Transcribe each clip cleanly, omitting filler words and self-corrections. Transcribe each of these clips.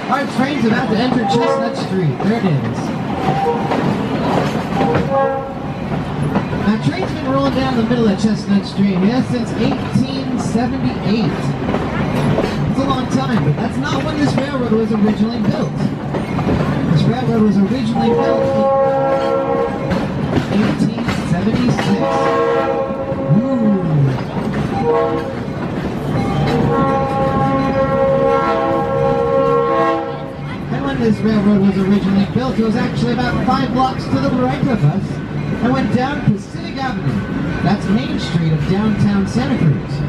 Our train's about to enter Chestnut Street. There it is. Now, train's been rolling down the middle of Chestnut Street, since 1878. It's a long time, but that's not when this railroad was originally built. This railroad was originally built in 1876. And when this railroad was originally built, it was actually about 5 blocks to the right of us and went down Pacific Avenue. That's Main Street of downtown Santa Cruz.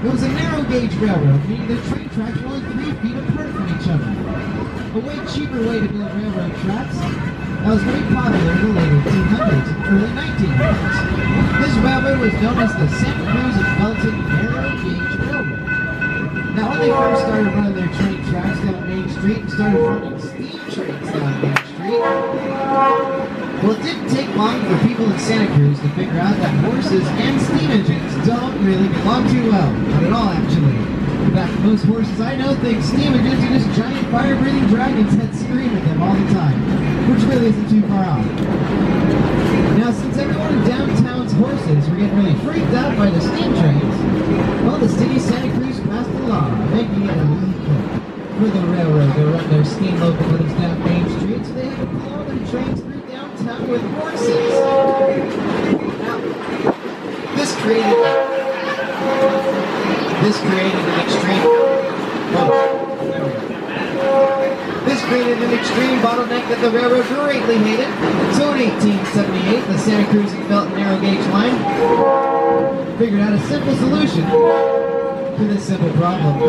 It was a narrow gauge railroad, meaning the train tracks were only 3 feet apart from each other. A way cheaper way to build railroad tracks that was very popular in the late 1800s and early 1900s. This railroad was known as the Santa Cruz and Felton Narrow Gauge Railroad. Now, when they first started running their train tracks down Main Street and started running steam trains down Main Street, well, it didn't take long for people in Santa Cruz to figure out that horses and steam engines don't really get along too well. Not at all, actually. In fact, most horses I know think steam engines are just giant fire-breathing dragons that scream at them all the time, which really isn't too far off. Now, since everyone in downtown's horses were getting really freaked out by the steam trains, well, the city of Santa Cruz passed a law making it illegal for the railroad to run their steam locomotives down Main Street, so they had to pull all their trains through downtown with horses. Now, this created an extreme bottleneck that the railroad greatly hated. So in 1878, the Santa Cruz and Felton narrow gauge line figured out a simple solution to this simple problem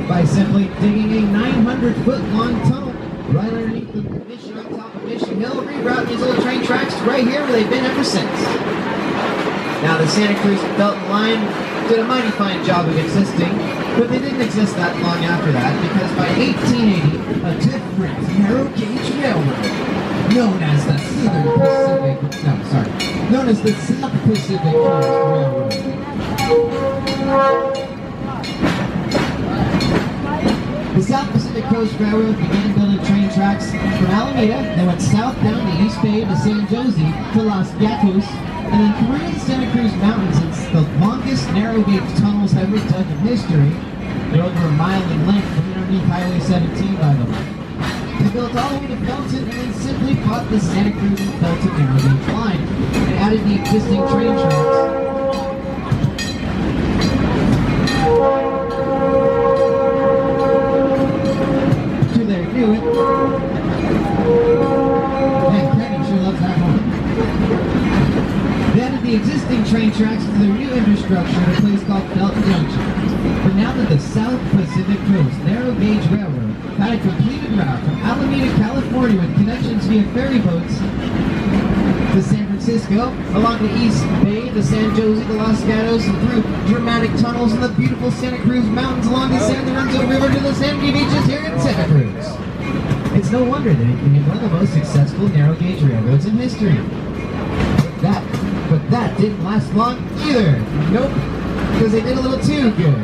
by simply digging a 900-foot-long tunnel right underneath the Mission, on top of Mission Hill, rerouting these old train tracks to right here where they've been ever since. Now, the Santa Cruz and Felton line did a mighty fine job of existing, but they didn't exist that long after that, because by 1880, a different narrow gauge railroad, known as the South Pacific Coast Railroad. The South Pacific Coast Railroad began building train tracks from Alameda. They went south down the East Bay to San Jose to Los Gatos, and then through the Santa Cruz Mountains. It's the longest narrow gauge tunnels ever dug in history. They're over a mile in length from underneath Highway 17, by the way. They built all the way to Felton and then simply bought the Santa Cruz and Felton narrow gauge line and added the existing train tracks. The existing train tracks to their new infrastructure at a place called Felton Junction. But now that the South Pacific Coast Narrow Gauge Railroad had a completed route from Alameda, California with connections via ferry boats to San Francisco, along the East Bay, to San Jose, to Los Gatos, and through dramatic tunnels in the beautiful Santa Cruz Mountains along the San Lorenzo River to the sandy beaches here in Santa Cruz. It's no wonder that it became one of the most successful narrow gauge railroads in history. But that didn't last long either. Nope, because they did a little too good.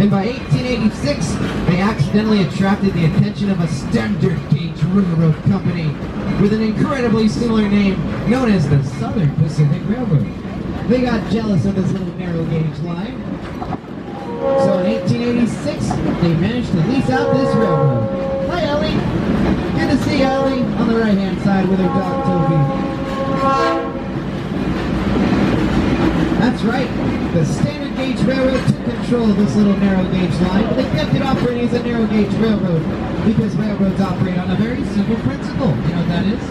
And by 1886, they accidentally attracted the attention of a standard gauge railroad company with an incredibly similar name known as the Southern Pacific Railroad. They got jealous of this little narrow gauge line. So in 1886, they managed to lease out this railroad. Hi, Ellie. Good to see Ellie on the right-hand side with her dog, Toby. That's right, the standard gauge railroad took control of this little narrow gauge line, but they kept it operating as a narrow gauge railroad because railroads operate on a very simple principle. You know what that is?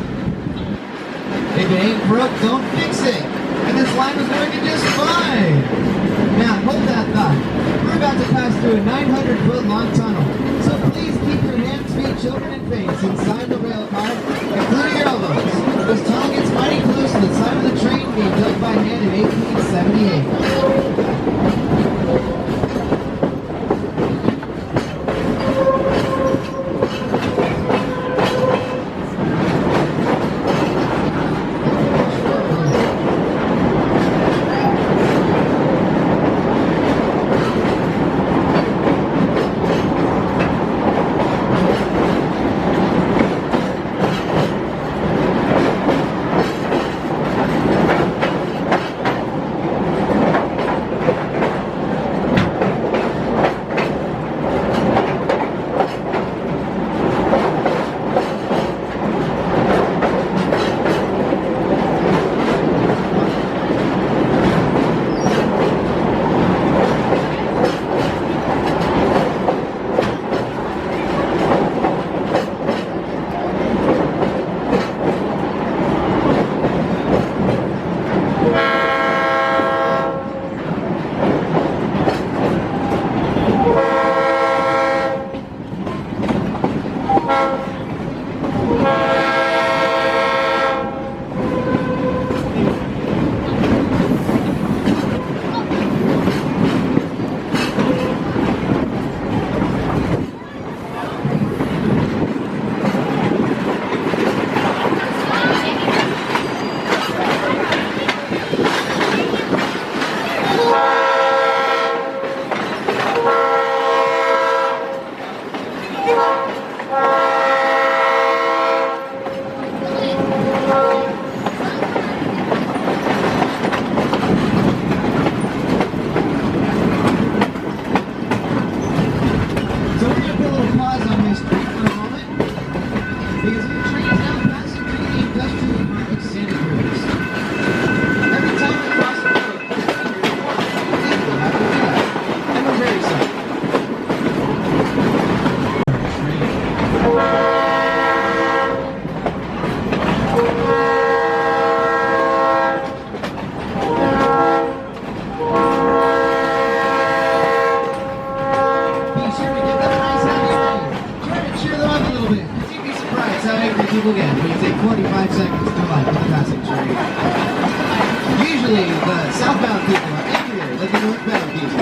If it ain't broke, don't fix it. And this line was working just fine. Now, hold that thought. We're about to pass through a 900-foot-long tunnel, so please keep your hands, feet, children, and face inside the rail car, including your elbows. This tunnel gets mighty close to the side of the train being built by hand in 1878. people get when you take 45 seconds to life on a passing train. Usually, the southbound people are angrier than the northbound people.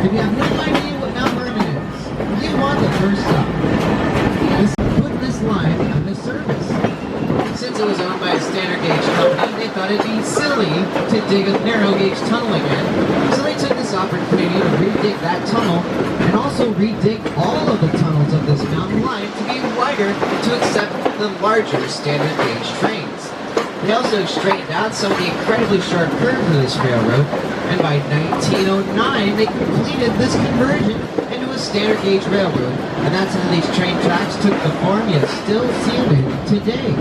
If you have no idea what Mount Vernon is, you want the first stop. Put this line on the service. Since it was owned by a standard gauge company, they thought it'd be silly to dig a narrow gauge tunnel again. So they took this opportunity to redig that tunnel and also redig all of the tunnels of this mountain line to be wider to accept the larger standard gauge trains. They also straightened out some of the incredibly sharp curves of this railroad, and by 1909 they completed this conversion into a standard gauge railroad, and that's how these train tracks took the form you still see them today.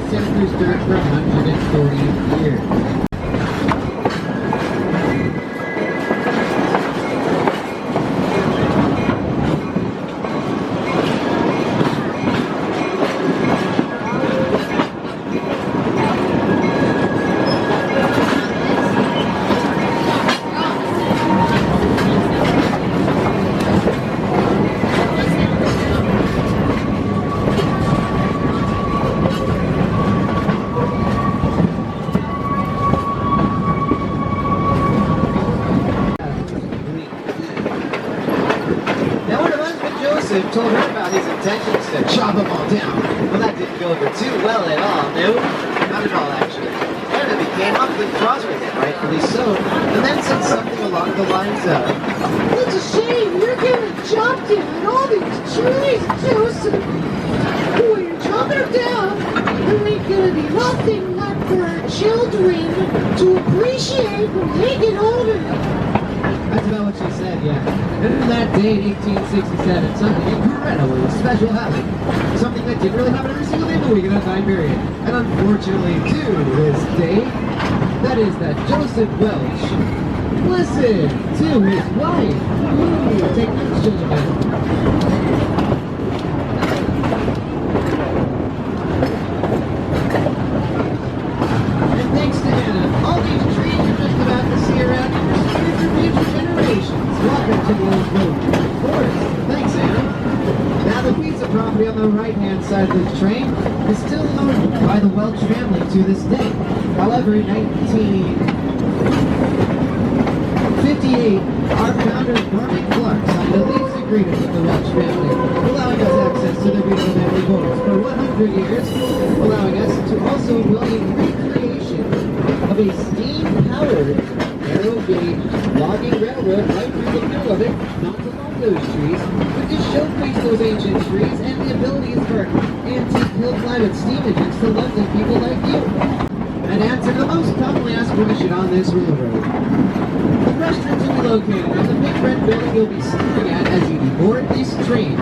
Santa Cruz dirt for 140 years. Told her about his intentions to chop them all down. Well, that didn't go over too well at all. No, not at all, actually. Anna became awfully cross with him, rightfully so, and then said something along the lines of, "It's a shame you're getting chopped in all these trees, Joseph. Boy, you're another dam, there ain't gonna be nothing left for our children to appreciate when they get older. That's about what she said, yeah. And on that day in 1867, something incredibly special happened. Something that didn't really happen every single day of the week in that time period. And unfortunately, to this day, that is that Joseph Welch listened to his wife. Ooh, take notes, gentlemen. And thanks to Anna, all these trees you're just about to see around here are for future generations. Welcome to the old road forest. Thanks, Anna. Now the pizza property on the right-hand side of this train is still owned by the Welch family to this day. However, in 1958, our founder, Norman Clark, signed a lease agreement with the Welch family, allowing us access to their beautiful family homes for 100 years, allowing us to also build a recreation of a steam-powered narrow gauge logging railroad right through the middle of it, not to log those trees, but to showcase those ancient trees and the abilities for antique hill climate steam engines to lovely people like you. And answer the most commonly asked question on this railroad. The restrooms will be located on the big red building you'll be staring at as you deboard this train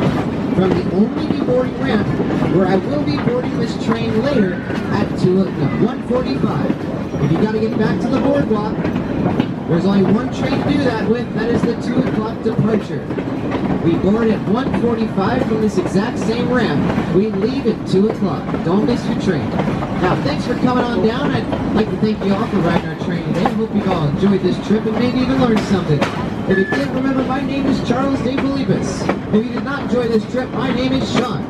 from the only deboarding ramp where I will be boarding this train later at 1:45. If you gotta get back to the boardwalk, there's only one train to do that with, that is the 2 o'clock departure. We board at 1:45 from this exact same ramp. We leave at 2 o'clock. Don't miss your train. Now, thanks for coming on down. I'd like to thank you all for riding our train today. I hope you've all enjoyed this trip and maybe even learned something. If you did, remember my name is Charles 𝓲𝓲𝓿𝓮𝓻𝓼𝓲𝓭𝓮. If you did not enjoy this trip, my name is Sean.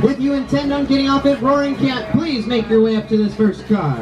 If you intend on getting off at Roaring Cat, please make your way up to this first car.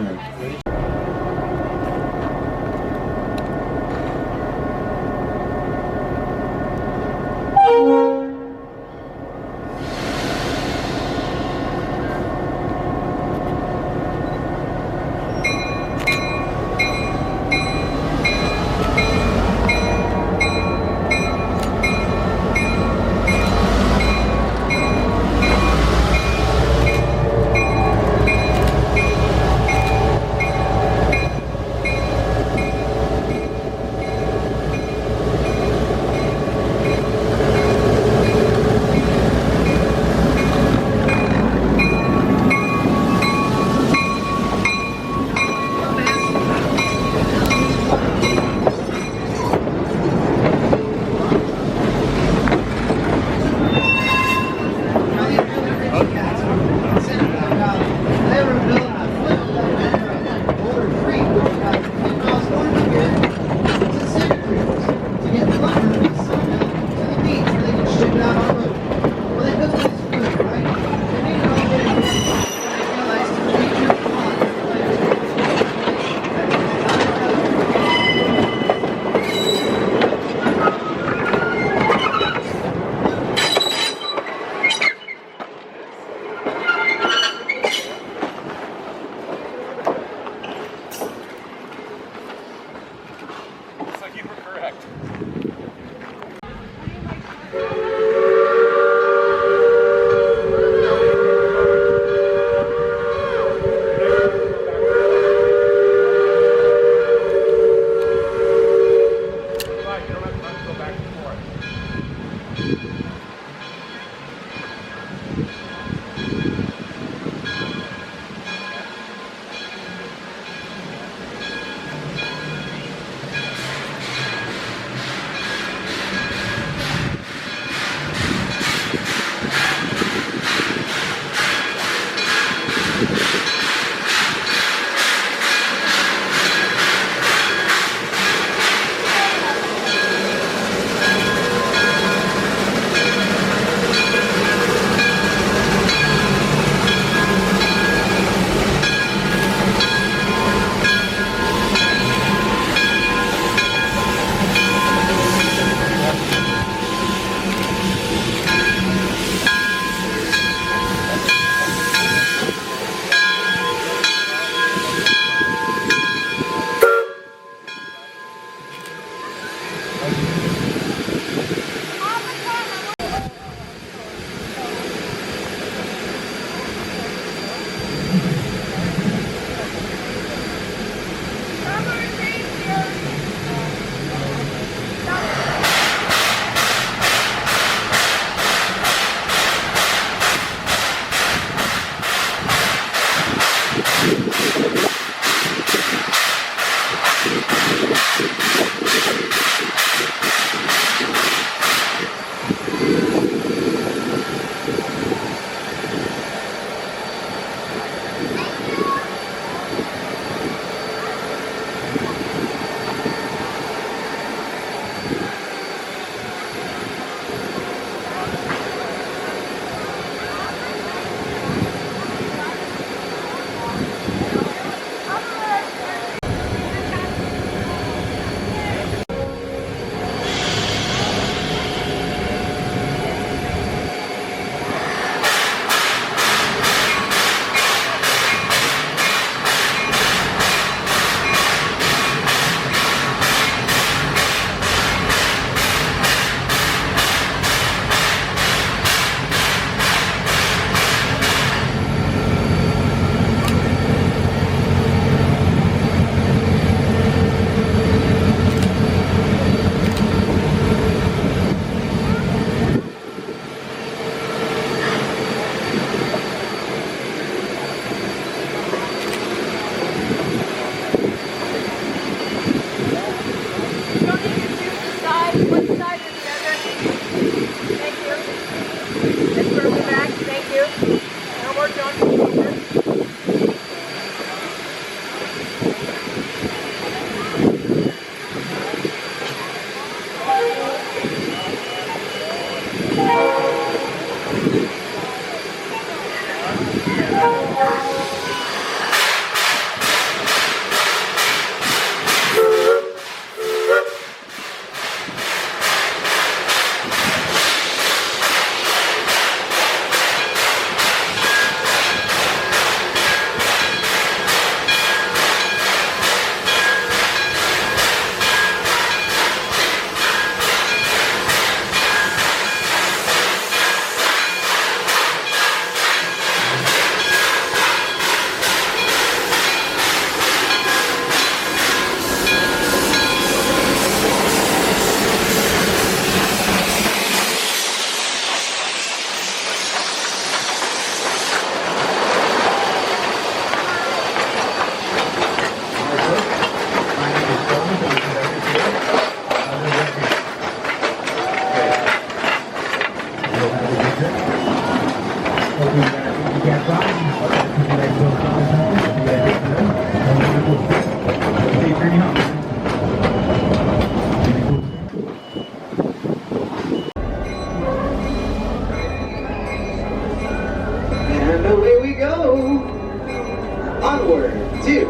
forward to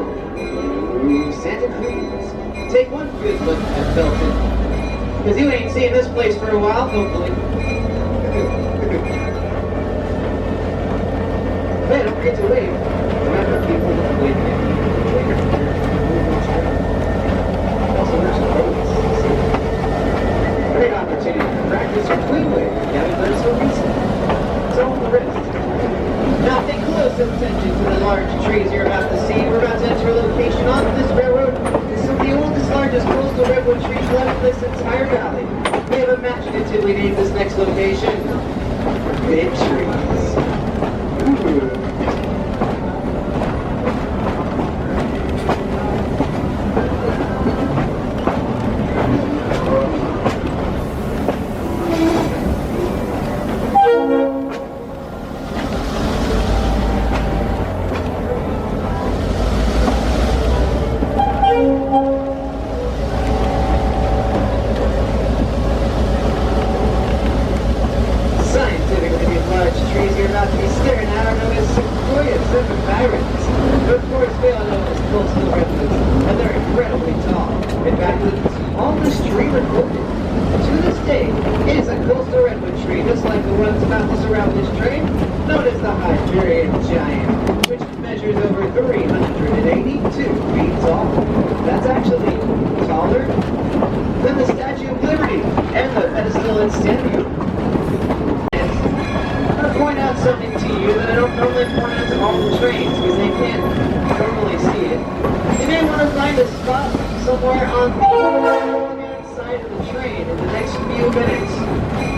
Santa Cruz. Take one good look at Felton, because you ain't seen this place for a while, hopefully. Hey, don't forget to wave. Remember, people don't wave also, there's some roads. Great opportunity to practice your clean wave. You haven't done so recently. So on the wrist. Now pay close attention to the large trees you're about to see. We're about to enter a location on this railroad. It's some of the oldest, largest coastal redwood trees left in this entire valley. We have imaginatively named this next location Big Trees. Ooh.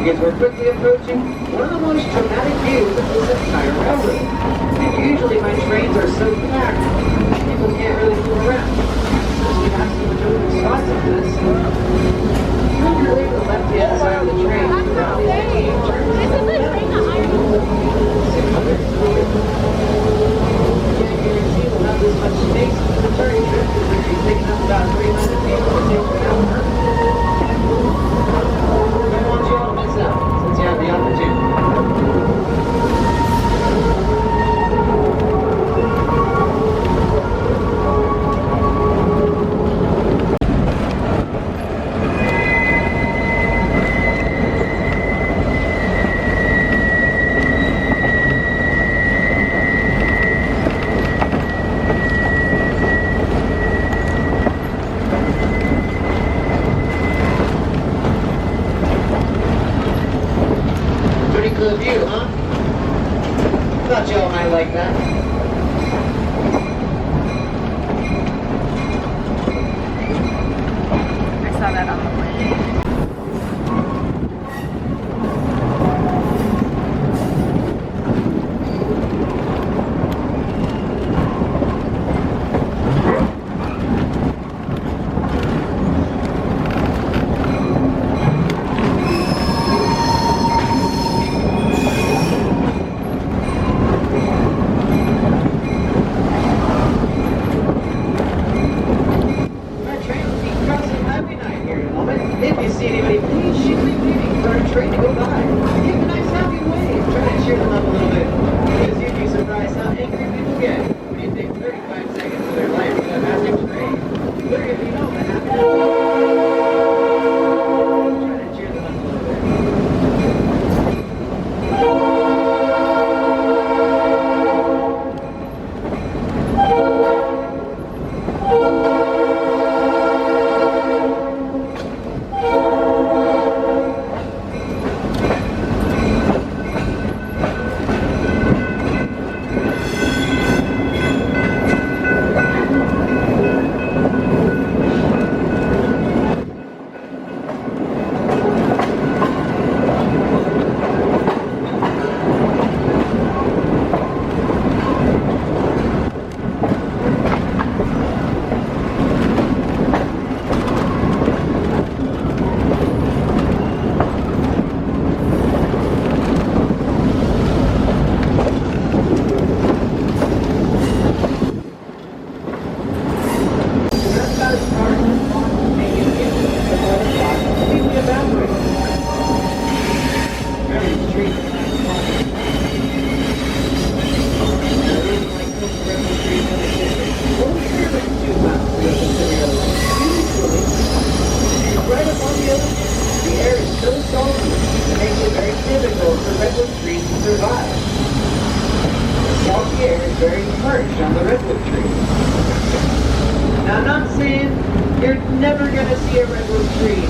Because we're quickly approaching one of the most dramatic views of this entire railroad. And usually my trains are so packed, people can't really move around. So we have some adjoining spots of this. Usually the left-hand side of the train is around the edge. This is the train that I can't guarantee we'll have this much space for the turning trip. We're going to be taking up about 300 people to take an hour. Since you have the opportunity. saying you're never going to see a redwood tree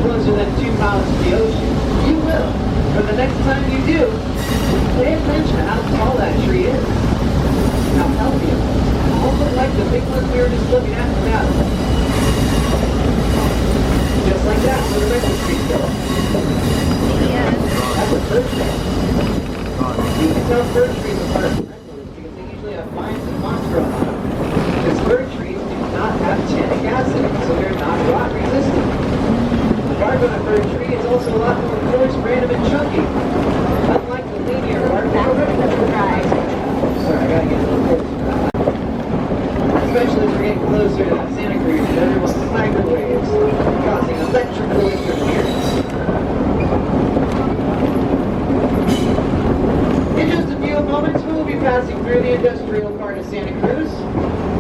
closer than 2 miles to the ocean. You will. But the next time you do, pay attention to how tall that tree is. How healthy it is. Almost like the big ones we were just looking at from that. Just like that, where the redwood trees go. That's a fir tree. You can tell fir trees apart from redwoods because they usually have vines and moss growing on them. Because fir trees do not have tannic acid, so they're not rot resistant. The bark on a fir tree is also a lot more coarse, random, and chunky. Unlike the linear bark of a redwood. Sorry, I gotta get a little closer. Especially as we're getting closer to Santa Cruz and everyone's microwaves causing electrical interference. In just a few moments, we will be passing through the industrial part of Santa Cruz,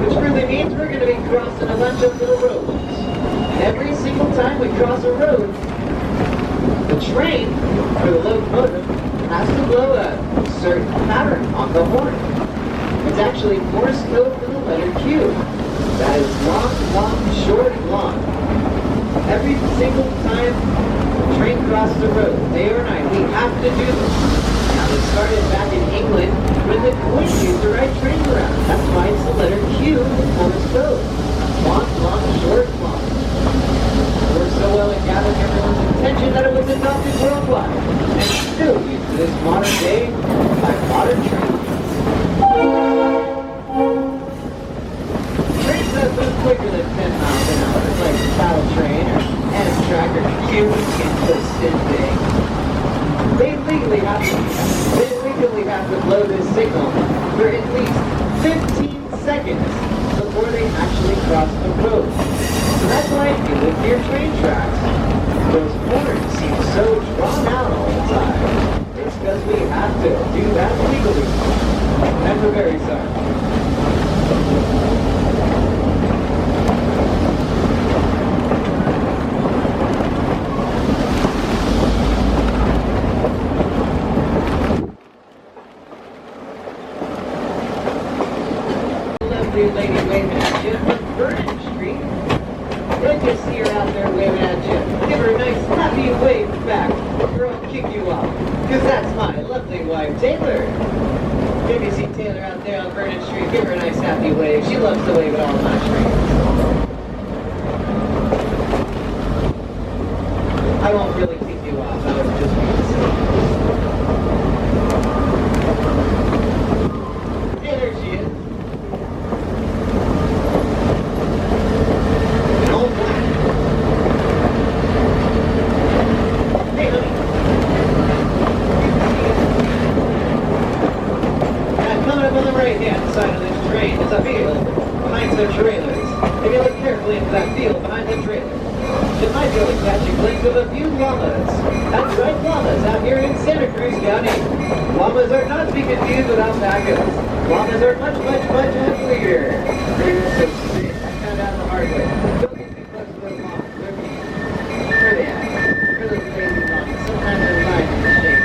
which really means we're going to be crossing a bunch of little roads. Every single time we cross a road, the train, or the locomotive, has to blow a certain pattern on the horn. It's actually Morse code for the letter Q. That is long, long, short, and long. Every single time the train crosses the road, day or night, we have to do this. Now, this started back in England when the Queen used to write trains around. That's why it's the letter Q in Morse code. Long, long, short, long. It worked so well in gathering everyone's attention that it was adopted worldwide, and still used to this modern day by modern trains. Trains that move quicker than 10 miles an hour, like Caltrain or Amtrak or Gilroy Pacific. They legally have to blow this signal for at least 15 seconds before they actually cross the road. So that's why if you look at your train tracks, those horns seem so drawn out all the time. It's because we have to do that legally. And we're very sorry. Lovely lady waving at you from Vernon Street. Good to see her out there waving at you. Give her a nice happy wave back, or I'll kick you off. Because that's my lovely wife, Taylor. If you see Taylor out there on Vernon Street, give her a nice happy wave. She loves to wave at all my trains. I won't really kick you off. I was just being silly. Hey, there she is. An old black. Hey, honey. Coming up on the right-hand side of this train is a field behind some trailers. If you look carefully into that field behind the trailer, you might be able to catch a glimpse of a few llamas. That's right, llamas out here in Santa Cruz County. Llamas are not to be confused with alpacas. Llamas are much, much, much uglier. They're so sick. I found out the hard way. Don't get too close to those llamas. They're mean. Where are they at? They're those lazy llamas. Sometimes they're lying in the shade.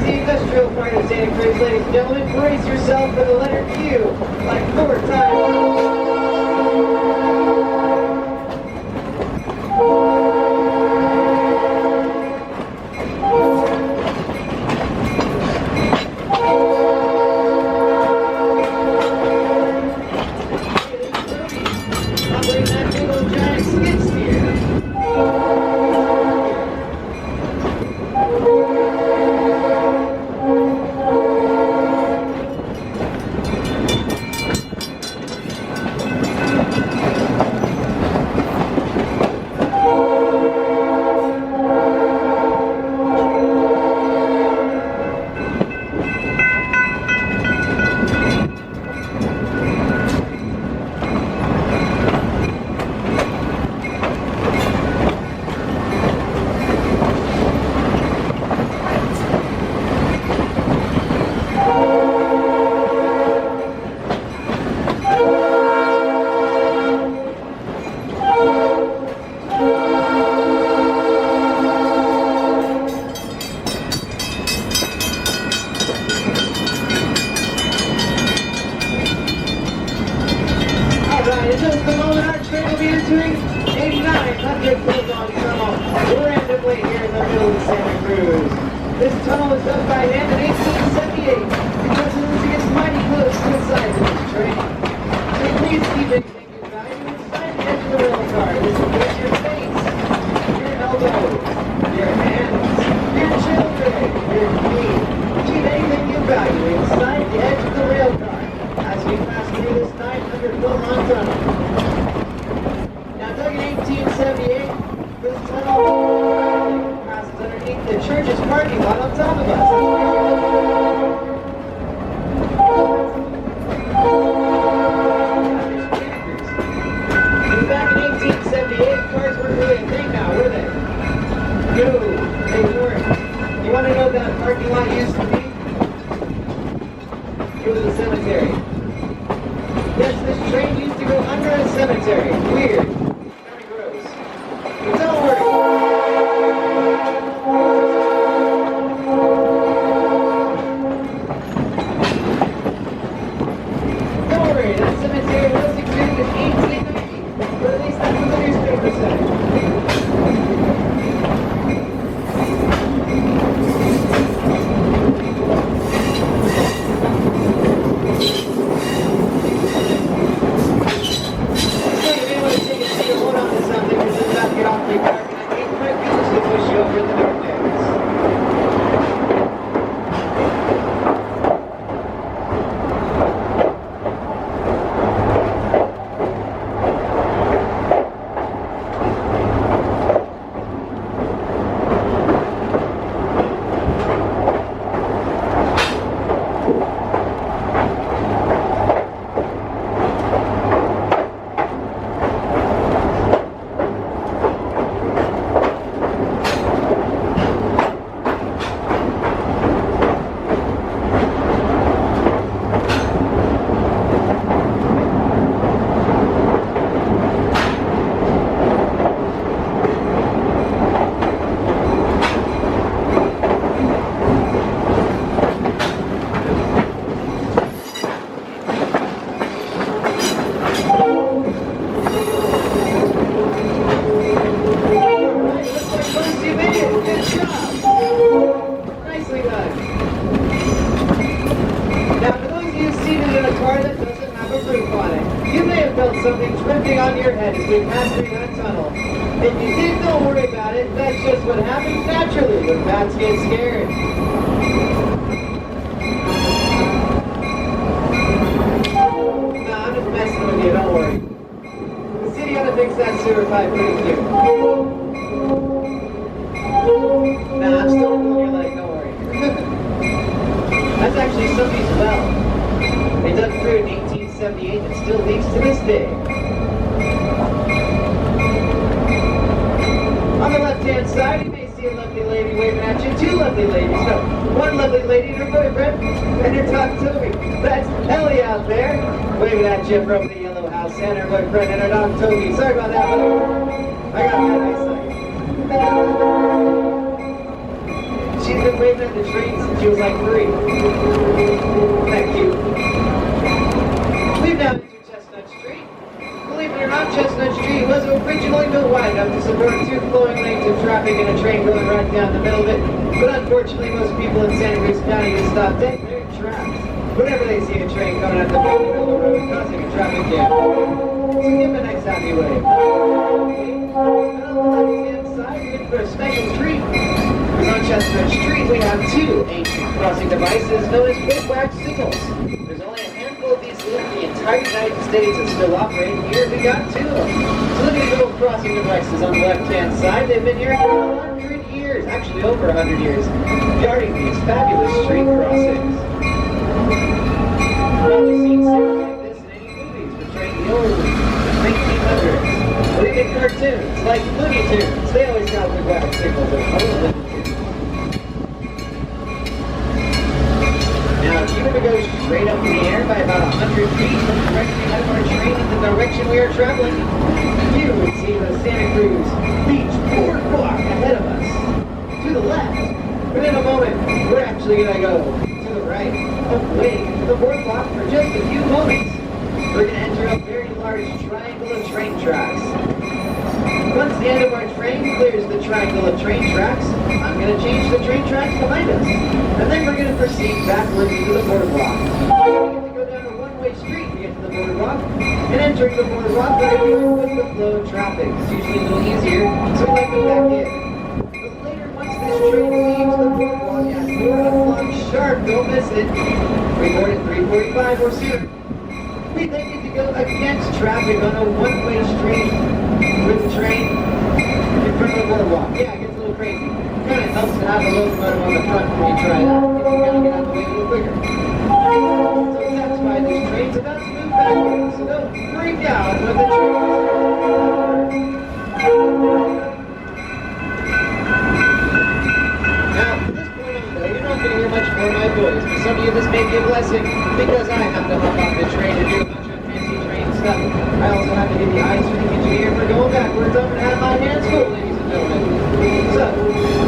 Industrial part of Santa Cruz, ladies and gentlemen. Brace yourself for the letter Q, like 4 times. 9. Until the moment our train will be entering a 900 foot long tunnel randomly here in the middle of Santa Cruz. This tunnel was dug by hand in 1878 because it was against mighty close to the size of this train. So please keep anything you value inside the edge of the rail car. This includes your face, your elbows, your hands, your children, your feet. Keep anything you value inside the edge of the rail car as we pass through this 900 foot long tunnel. Now dug in 1878, this tunnel passes underneath the church's parking lot on top of us. Back in 1878, cars weren't really a thing now, were they? No, they weren't. You want to know what that parking lot used to be? It was a cemetery. Yes, this train used to go under a cemetery. Weird. Kind of gross. But don't worry. Don't worry, that cemetery was exhumed in 1890. But at least that's what the newspaper said. Something drifting on your head as we pass through that tunnel. If you did, don't worry about it. That's just what happens naturally when bats get scared. No, I'm just messing with you, don't worry. The city ought to fix that sewer pipe pretty soon. No, I'm still pulling your leg, don't worry. That's actually somebody's well. They dug through it in 1878 and it still leaks to this day. On the left-hand side, you may see a lovely lady waving at you. Two lovely ladies. No, one lovely lady and her boyfriend, and her dog Toby. That's Ellie out there, waving at you from the yellow house, and her boyfriend and her dog Toby. Sorry about that, but I got bad eyesight. She's been waving at the train since she was like 3. Isn't that cute? We've now entered Chestnut Street. Believe it or not, Chestnut Street was originally built wide enough to support 2 flowing lanes of traffic and a train going right down the middle of it. But unfortunately, most people in Santa Cruz County get stopped dead in their tracks whenever they see a train coming out the middle of the road causing a traffic jam. So give them a nice happy wave. And on the left-hand side, we're in for a special treat. Because on Chestnut Street, we have 2 ancient crossing devices known as big-wax signals. There's only a handful of these left in the entire United States that still operate, and here we got 2 of them. So look at these little crossing devices on the left-hand side. They've been here for 100 years, actually over 100 years, guarding these fabulous street crossings. You've probably seen scenes like this in any movies portraying the old 1900s. Or even cartoons, like Looney Tunes. They always got big wax signals in them. Now, if you were to go straight up in the air by about 100 feet from directly ahead of our train in the direction we are traveling, you would see the Santa Cruz Beach Boardwalk ahead of us. To the left. But in a moment, we're actually going to go to the right, away from the boardwalk for just a few moments. We're going to enter a very large large triangle of train tracks. Once the end of our train clears the triangle of train tracks, I'm going to change the train tracks behind us. And then we're going to proceed backwards into the boardwalk. We're going to go down a one-way street to get to the boardwalk. And entering the boardwalk, we're going to go with the flow of traffic. It's usually a little easier, so we like to back in. But later, once this train leaves the boardwalk at 4 o'clock sharp, don't miss it. We board at 3:45 or sooner. We then get to go against traffic on a one-way street with the train in front of the boardwalk. Yeah, it gets a little crazy. Kind of helps to have a locomotive on the front when you try that. You can kind of get out the way a little quicker. So that's why this train's about to move backwards, so don't freak out when the train Now, from this point on, though, you're not going to hear much more of my voice. For some of you, this may be a blessing because I have to hop off the train and do a bunch of fancy train stuff. I also have to give the eyes for the engineer for going backwards. I'm going to have my hands full, ladies and gentlemen. So,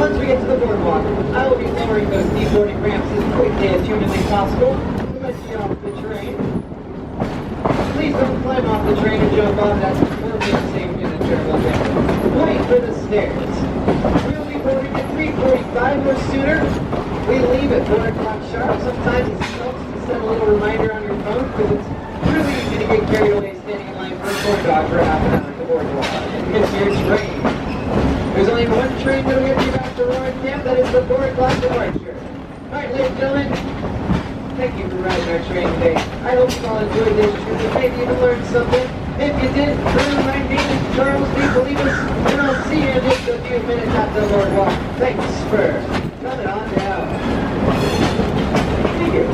once we get to the boardwalk, I will be lowering those deboarding ramps as quickly as humanly possible to let you off the train. Please don't climb off the train and jump off. That's perfect safety and a terrible thing. Wait for the stairs. We'll be boarding at 3:45 or sooner. We leave at 4 o'clock sharp. Sometimes it helps to set a little reminder on your phone because it's really easy to get carried away standing in line for a corn dog for half an hour at the boardwalk and miss your train. There's only one train that'll get you back to Roaring Camp. That is the 4 o'clock departure. All right, ladies and gentlemen, thank you for riding our train today. I hope you all enjoyed this trip and maybe even learned something. If you did, remember my name is Charles D. Believers, and I'll see you in just a few minutes at the boardwalk. Thanks for coming on down. Thank you.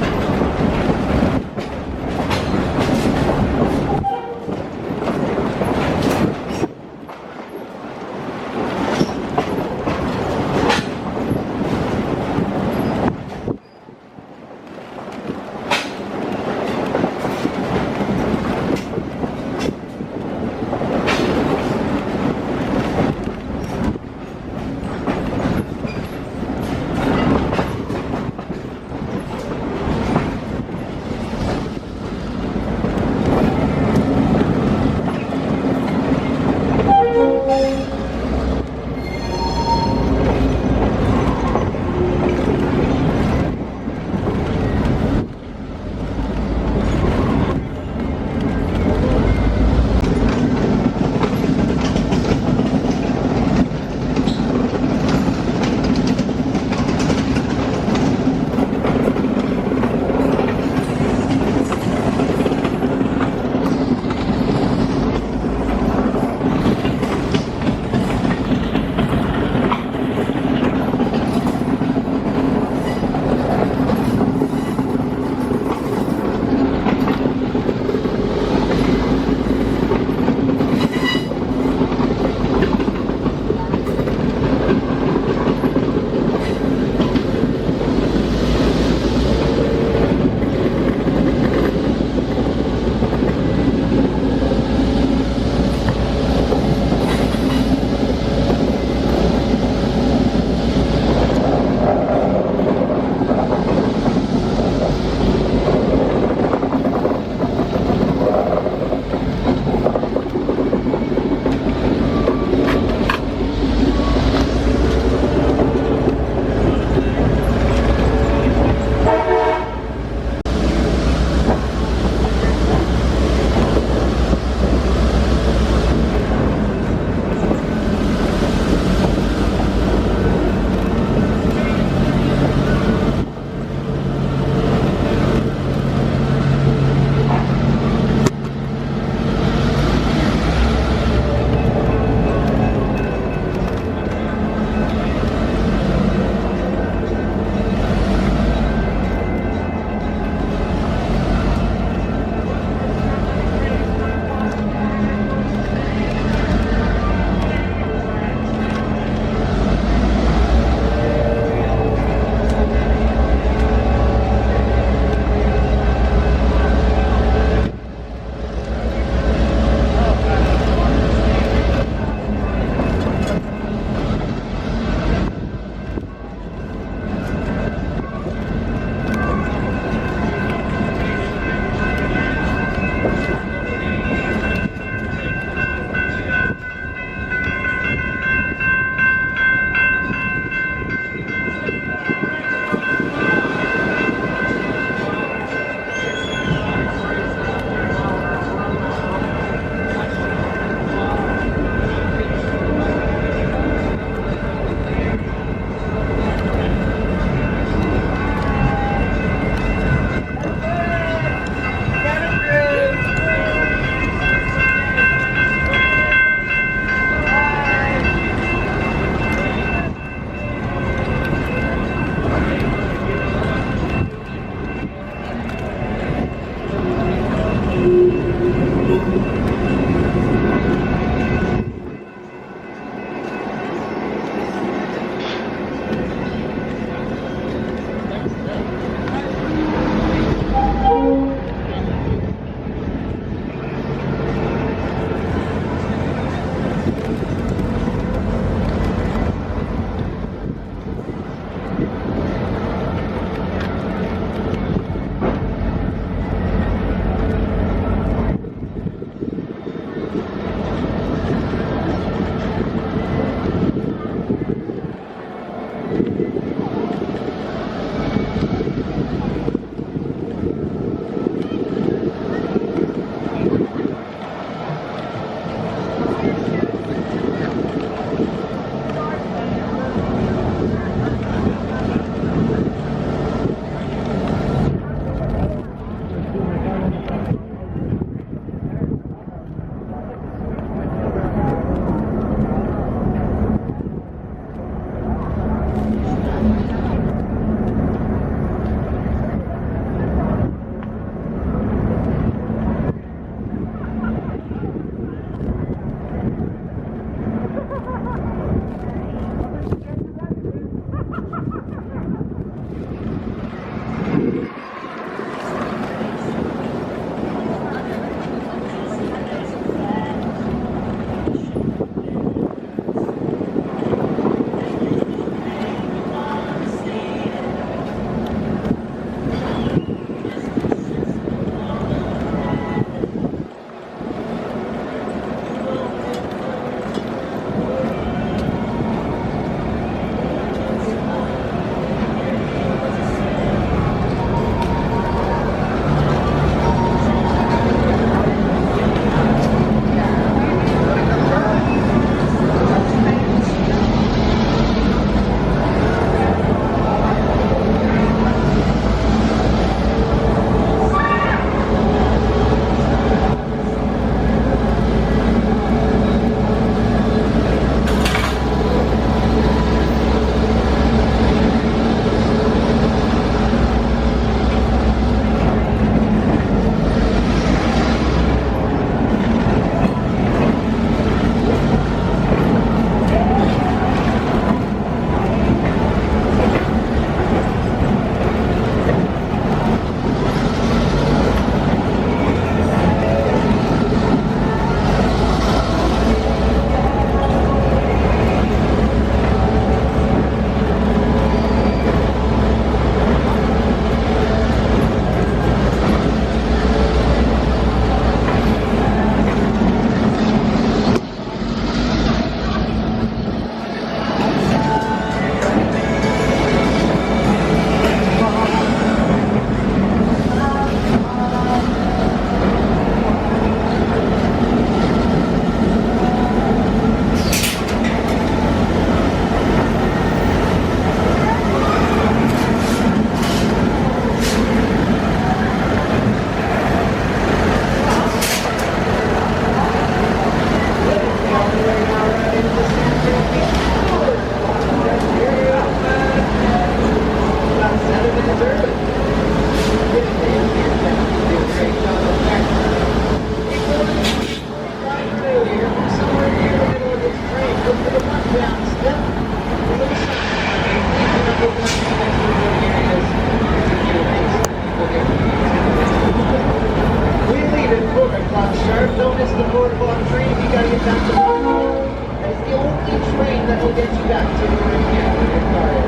on train, you gotta get back to Redwood. And it's the only train that will get you back to where your car is.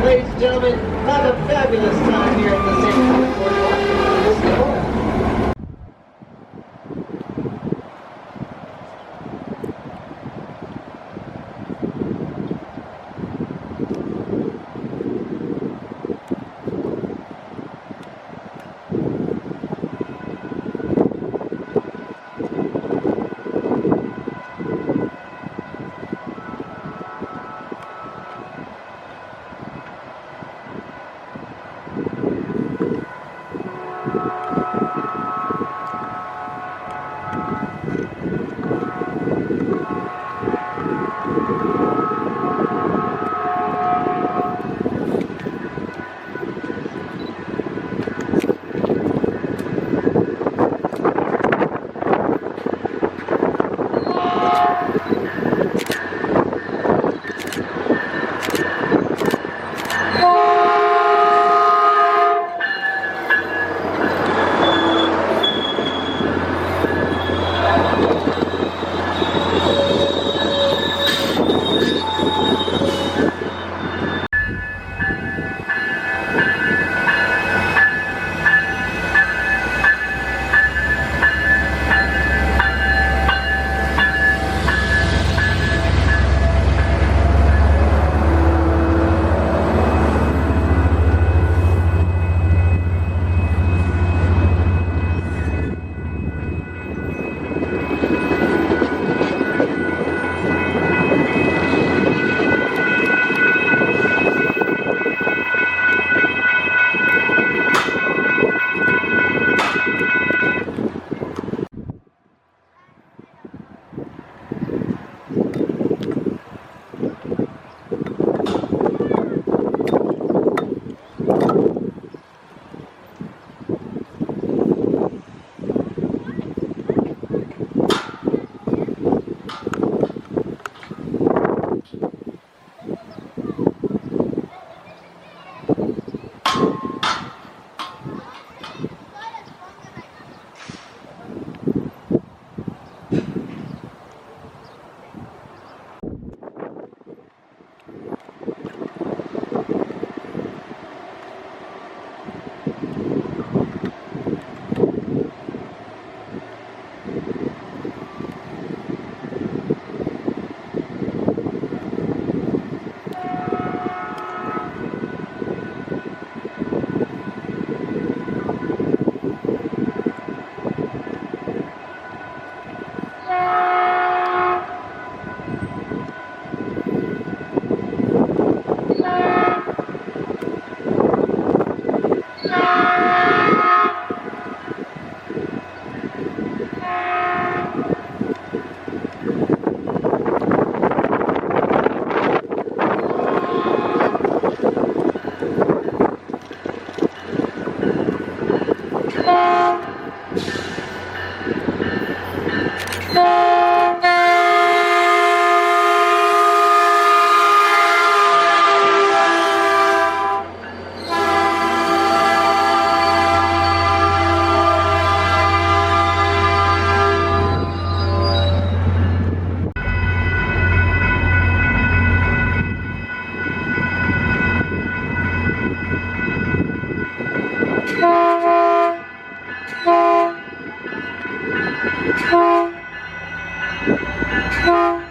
Ladies and gentlemen, have a fabulous time here at the Santa Cruz Boardwalk. We'll see you home. 𝓡𝓪𝓲𝓵𝓯𪪪𝓚